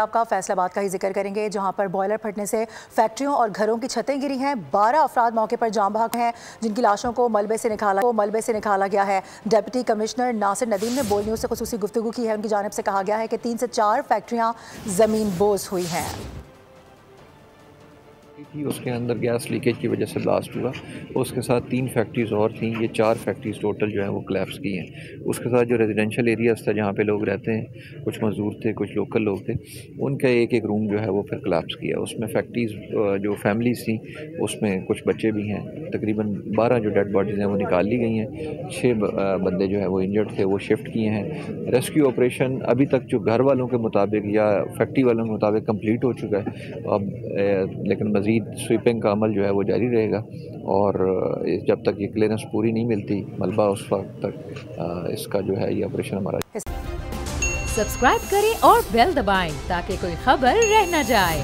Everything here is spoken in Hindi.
आपका फैसलाबाद का ही जिक्र करेंगे, जहां पर बॉयलर फटने से फैक्ट्रियों और घरों की छतें गिरी हैं। 12 अफराद मौके पर जाम बहक हैं, जिनकी लाशों को मलबे से निकाला गया है। डिप्टी कमिश्नर नासिर नदीम ने बोल न्यूज़ से खुसूसी गुफ्तगू की है। उनकी जानिब से कहा गया है कि 3 से 4 फैक्ट्रियां ज़मीन बोझ हुई हैं। उसके अंदर गैस लीकेज की वजह से ब्लास्ट हुआ। उसके साथ 3 फैक्ट्रीज और थी, ये 4 फैक्ट्रीज टोटल जो है वो कोलैप्स की हैं। उसके साथ जो रेजिडेंशियल एरियाज़ था जहाँ पे लोग रहते हैं, कुछ मज़दूर थे, कुछ लोकल लोग थे, उनका एक एक रूम जो है वो फिर कोलैप्स किया। उसमें फैक्ट्रीज जो फैमिलीज थी उसमें कुछ बच्चे भी हैं। तकरीबन 12 जो डेड बॉडीज़ हैं वो निकाल ली गई हैं। 6 बंदे जो है वो इंजर्ड थे, वो शिफ्ट किए हैं। रेस्क्यू ऑपरेशन अभी तक जो घर वालों के मुताबिक या फैक्ट्री वालों के मुताबिक कंप्लीट हो चुका है। अब लेकिन मज़ीद स्वीपिंग का अमल जो है वो जारी रहेगा और जब तक ये क्लियरेंस पूरी नहीं मिलती मलबा, उस वक्त तक इसका जो है ये ऑपरेशन हमारा। सब्सक्राइब करें और बेल दबाएं ताकि कोई खबर रह न जाए।